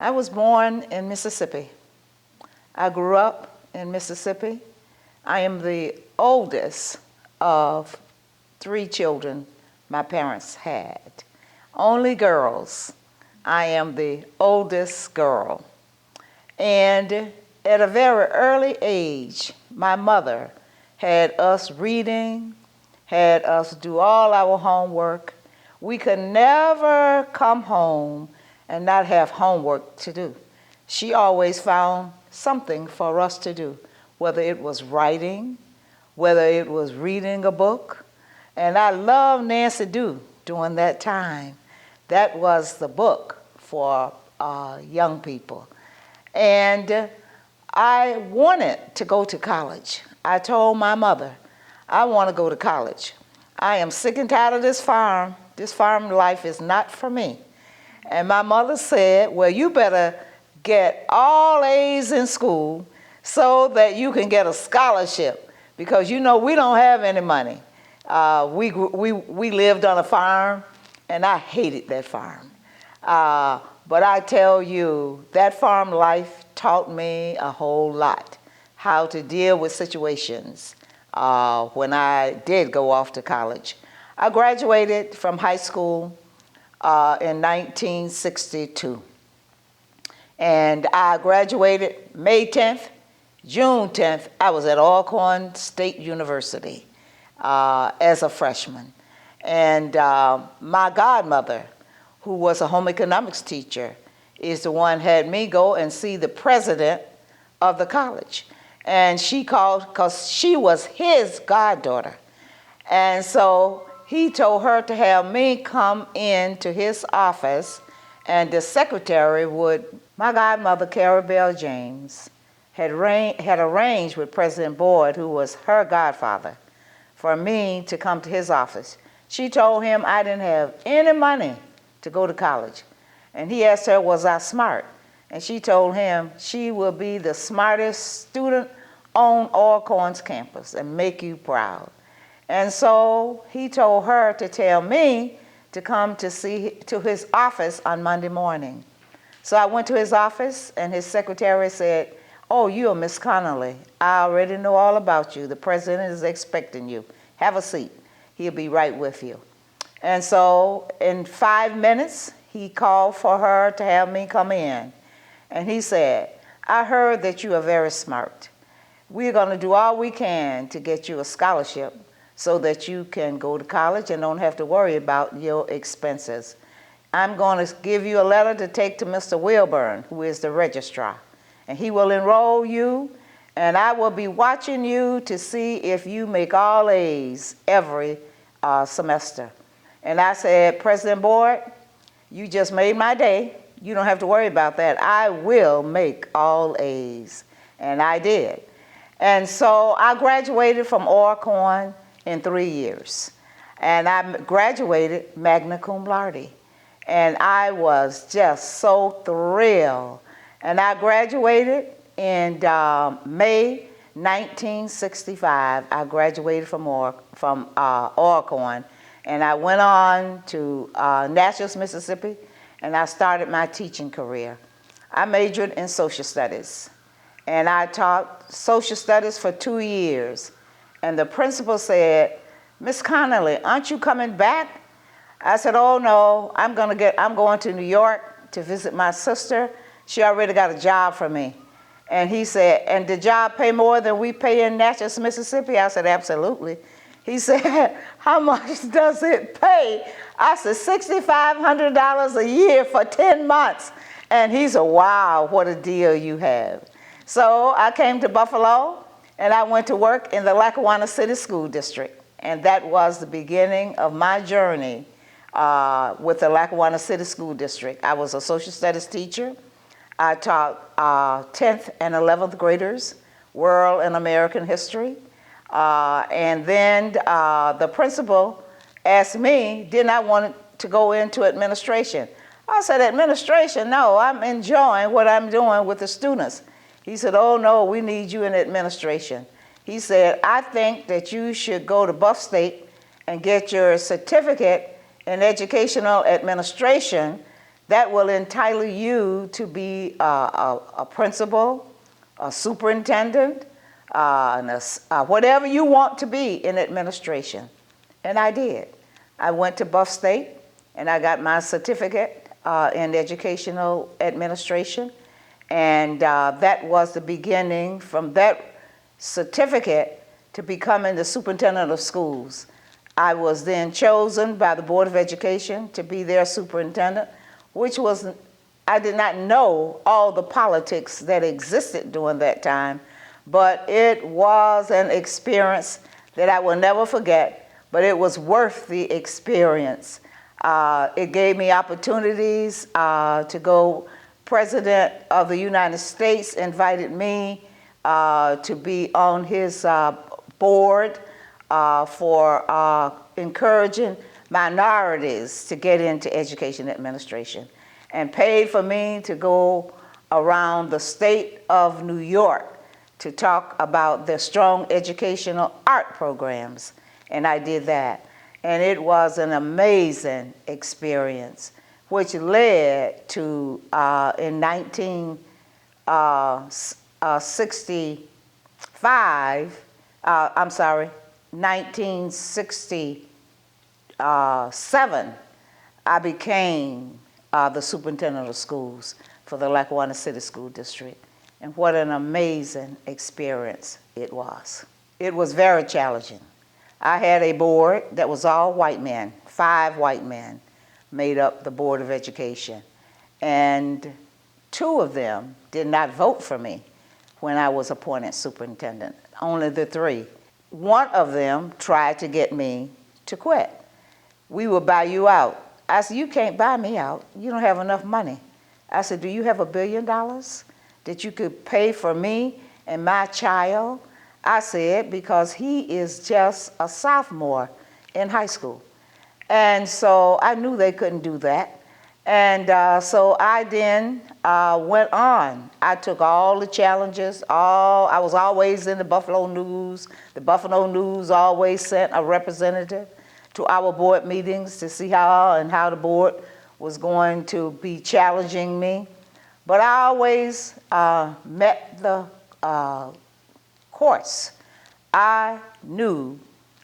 I was born in Mississippi. I grew up in Mississippi. I am the oldest of 3 children my parents had. Only girls. I am the oldest girl. And at a very early age, my mother had us reading, had us do all our homework. We could never come home and not have homework to do. She always found something for us to do, whether it was writing, whether it was reading a book. And I loved Nancy Drew during that time. That was the book for young people. And I wanted to go to college. I told my mother, I want to go to college. I am sick and tired of this farm. This farm life is not for me. And my mother said, well, you better get all A's in school so that you can get a scholarship, because you know we don't have any money. We lived on a farm, and I hated that farm. But I tell you, that farm life taught me a whole lot, how to deal with situations when I did go off to college. I graduated from high school in 1962. And I graduated May 10th. June 10th, I was at Alcorn State University as a freshman. And my godmother, who was a home economics teacher, is the one had me go and see the president of the college. And she called, because she was his goddaughter. And so he told her to have me come into his office, and the secretary would, my godmother, Carrie Bell James, had arranged with President Boyd, who was her godfather, for me to come to his office. She told him I didn't have any money to go to college. And he asked her, was I smart? And she told him she will be the smartest student on Alcorn's campus and make you proud. And so he told her to tell me to come to his office on Monday morning. So I went to his office, and his secretary said, oh, you're Miss Connolly. I already know all about you. The president is expecting you. Have a seat. He'll be right with you. And so in 5 minutes, he called for her to have me come in. And he said, I heard that you are very smart. We're going to do all we can to get you a scholarship so that you can go to college and don't have to worry about your expenses. I'm going to give you a letter to take to Mr. Wilburn, who is the registrar, and he will enroll you, and I will be watching you to see if you make all A's every semester. And I said, President Boyd, you just made my day. You don't have to worry about that. I will make all A's. And I did. And so I graduated from Alcorn in 3 years. And I graduated magna cum laude. And I was just so thrilled. And I graduated in May 1965. I graduated from Alcorn. And I went on to Natchez, Mississippi, and I started my teaching career. I majored in social studies. And I taught social studies for 2 years. And the principal said, Miss Connolly, aren't you coming back? I said, oh no, I'm going to New York to visit my sister. She already got a job for me. And he said, and the job pay more than we pay in Natchez, Mississippi? I said, absolutely. He said, how much does it pay? I said, $6,500 a year for 10 months. And he said, wow, what a deal you have. So I came to Buffalo, and I went to work in the Lackawanna City School District. And that was the beginning of my journey with the Lackawanna City School District. I was a social studies teacher. I taught 10th and 11th graders world and American history. And then the principal asked me, didn't I want to go into administration? I said, administration? No, I'm enjoying what I'm doing with the students. He said, oh no, we need you in administration. He said, I think that you should go to Buff State and get your certificate in educational administration that will entitle you to be a principal, a superintendent, whatever you want to be in administration. And I did. I went to Buff State and I got my certificate in educational administration. And that was the beginning from that certificate to becoming the superintendent of schools. I was then chosen by the Board of Education to be their superintendent, which was, I did not know all the politics that existed during that time, but it was an experience that I will never forget, but it was worth the experience. It gave me opportunities to go. President of the United States invited me to be on his board for encouraging minorities to get into education administration, and paid for me to go around the state of New York to talk about the strong educational art programs, and I did that. And it was an amazing experience, which led to, in 1967, I became the superintendent of schools for the Lackawanna City School District. And what an amazing experience it was. It was very challenging. I had a board that was all white men, 5 white men made up the Board of Education. And 2 of them did not vote for me when I was appointed superintendent, only the 3. One of them tried to get me to quit. We will buy you out. I said, you can't buy me out. You don't have enough money. I said, do you have $1 billion that you could pay for me and my child? I said, because he is just a sophomore in high school. And so I knew they couldn't do that. And so I then went on. I took all the challenges. I was always in the Buffalo News. The Buffalo News always sent a representative to our board meetings to see how the board was going to be challenging me. But I always met the course. I knew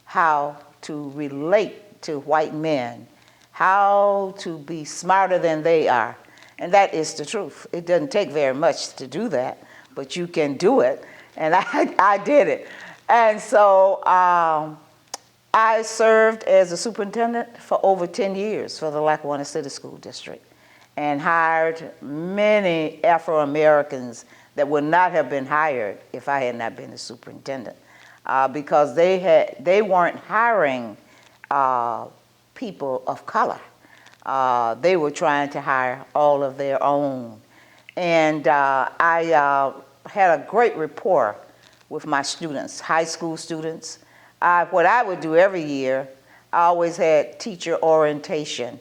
how to relate to white men, how to be smarter than they are. And that is the truth. It doesn't take very much to do that, but you can do it. And I did it. And so I served as a superintendent for over 10 years for the Lackawanna City School District, and hired many Afro-Americans that would not have been hired if I had not been the superintendent, because they weren't hiring people of color. They were trying to hire all of their own. And I had a great rapport with my students, high school students. What I would do every year, I always had teacher orientation.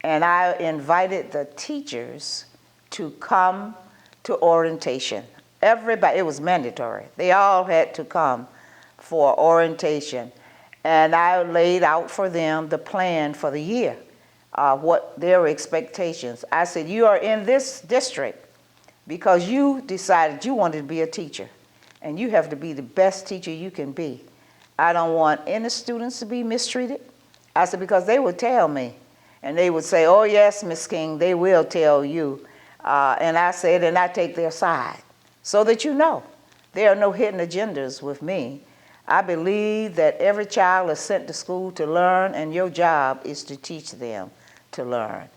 And I invited the teachers to come to orientation. Everybody, it was mandatory. They all had to come for orientation. And I laid out for them the plan for the year, what their expectations. I said, you are in this district because you decided you wanted to be a teacher, and you have to be the best teacher you can be. I don't want any students to be mistreated. I said, because they would tell me, and they would say, oh yes, Miss King, they will tell you. And I said, and I take their side, so that you know there are no hidden agendas with me. I believe that every child is sent to school to learn, and your job is to teach them to learn.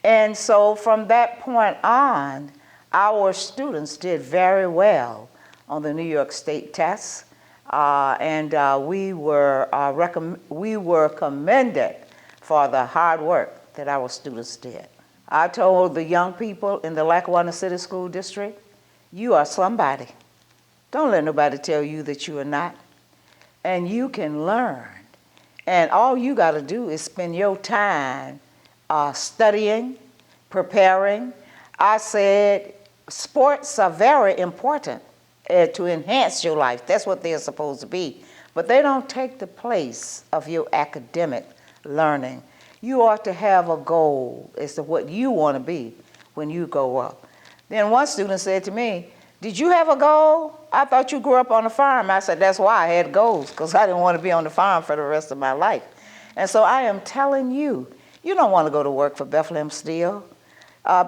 And so from that point on, our students did very well on the New York State tests, and we were commended for the hard work that our students did. I told the young people in the Lackawanna City School District, you are somebody. Don't let nobody tell you that you are not. And you can learn. And all you got to do is spend your time studying, preparing. I said sports are very important to enhance your life. That's what they're supposed to be. But they don't take the place of your academic learning. You ought to have a goal as to what you want to be when you grow up. Then one student said to me, "Did you have a goal? I thought you grew up on a farm." I said, "That's why I had goals, because I didn't want to be on the farm for the rest of my life." And so I am telling you, you don't want to go to work for Bethlehem Steel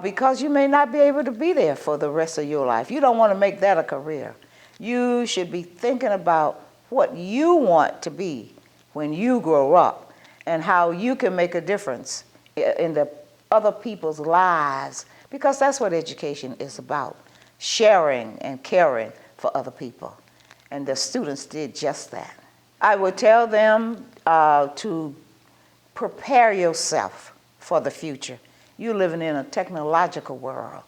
because you may not be able to be there for the rest of your life. You don't want to make that a career. You should be thinking about what you want to be when you grow up and how you can make a difference in the other people's lives, because that's what education is about, sharing and caring for other people. And the students did just that. I would tell them to prepare yourself for the future. You're living in a technological world,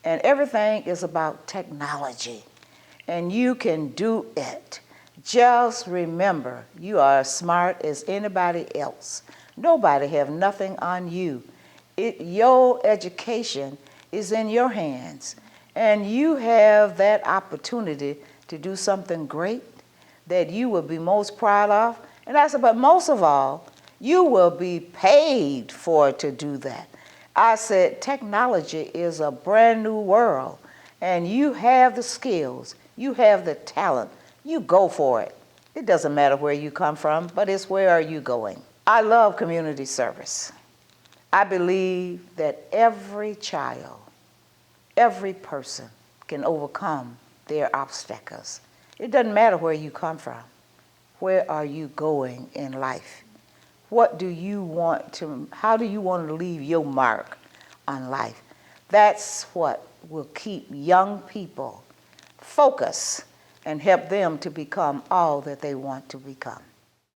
and everything is about technology, and you can do it. Just remember, you are as smart as anybody else. Nobody have nothing on you. Your education is in your hands, and you have that opportunity to do something great that you will be most proud of. And that's about, most of all, you will be paid for to do that. I said, technology is a brand new world, and you have the skills, you have the talent. You go for it. It doesn't matter where you come from, but it's where are you going. I love community service. I believe that every child, every person can overcome their obstacles. It doesn't matter where you come from. Where are you going in life? What do you want to, how do you want to leave your mark on life? That's what will keep young people focused and help them to become all that they want to become.